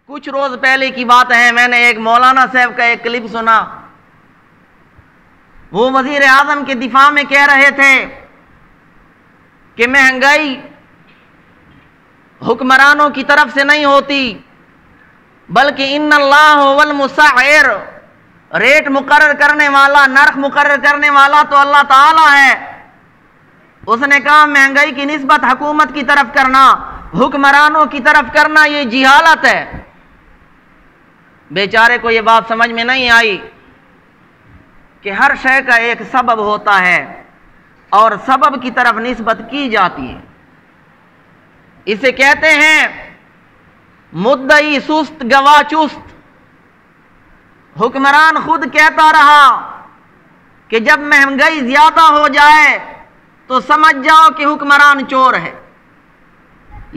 کچھ روز پہلے کی بات ہے، میں نے ایک مولانا صاحب کا ایک کلپ سنا۔ وہ وزیر اعظم کے دفاع میں کہہ رہے تھے کہ مہنگائی حکمرانوں کی طرف سے نہیں ہوتی، بلکہ ان اللہ هو المسعر، ریٹ مقرر کرنے والا، نرخ مقرر کرنے والا تو اللہ تعالی ہے۔ اس نے کہا مہنگائی کی نسبت حکومت کی طرف کرنا، حکمرانوں کی طرف کرنا، یہ جہالت ہے۔ بیچارے کو یہ بات سمجھ میں نہیں آئی کہ ہر شے کا ایک سبب ہوتا ہے اور سبب کی طرف نسبت کی جاتی ہے۔ اسے کہتے ہیں مدعی سست گواہ چست۔ حکمران خود کہتا رہا کہ جب مہنگائی زیادہ ہو جائے تو سمجھ جاؤ کہ حکمران چور ہے۔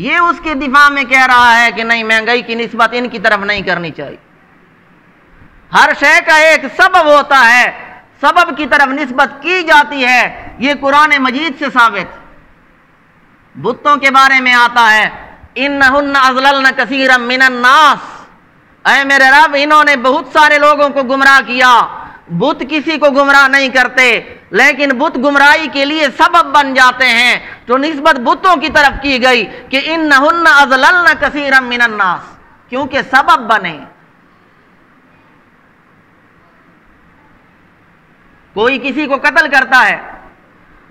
یہ اس کے دفاع میں کہہ رہا ہے کہ نہیں، مہنگائی کی نسبت ان کی طرف نہیں کرنی چاہیے۔ ہر شے کا ایک سبب ہوتا ہے، سبب کی طرف نسبت کی جاتی ہے۔ یہ قرآن مجید سے ثابت۔ بتوں کے بارے میں آتا ہے انہن اضللن کثیرا من الناس، اے میرے رب انہوں نے بہت سارے لوگوں کو گمراہ کیا۔ بت کسی کو گمراہ نہیں کرتے، لیکن بت گمراہی کے لیے سبب بن جاتے ہیں، تو نسبت بتوں کی طرف کی گئی کہ انہن اضللن کثیرا من الناس، کیونکہ سبب بنے۔ کوئی کسی کو قتل کرتا ہے،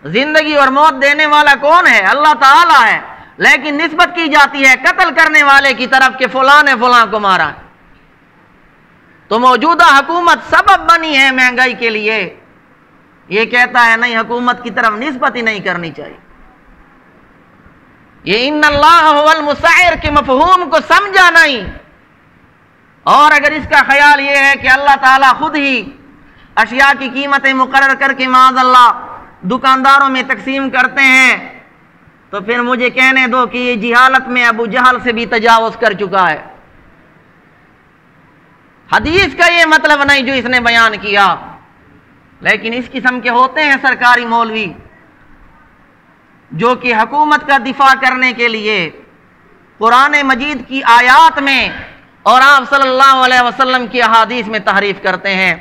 زندگی اور موت دینے والا کون ہے؟ اللہ تعالی ہے، لیکن نسبت کی جاتی ہے قتل کرنے والے کی طرف کہ فلاں نے فلاں کو مارا۔ تو موجودہ حکومت سبب بنی ہے مہنگائی کے لیے۔ یہ کہتا ہے نہیں، حکومت کی طرف نسبت ہی نہیں کرنی چاہیے۔ یہ ان اللہ هو المسعر کے مفہوم کو سمجھا نہیں، اور اگر اس کا خیال یہ ہے کہ اللہ تعالیٰ خود ہی اشیاء کی قیمتیں مقرر کر کے معاذ اللہ دکانداروں میں تقسیم کرتے ہیں، تو پھر مجھے کہنے دو کہ یہ جہالت میں ابو جہل سے بھی تجاوز کر چکا ہے۔ حدیث کا یہ مطلب نہیں جو اس نے بیان کیا، لیکن اس قسم کے ہوتے ہیں سرکاری مولوی جو کہ حکومت کا دفاع کرنے کے لیے قرآن مجید کی آیات میں اور آپ صلی اللہ علیہ وسلم کی احادیث میں تحریف کرتے ہیں۔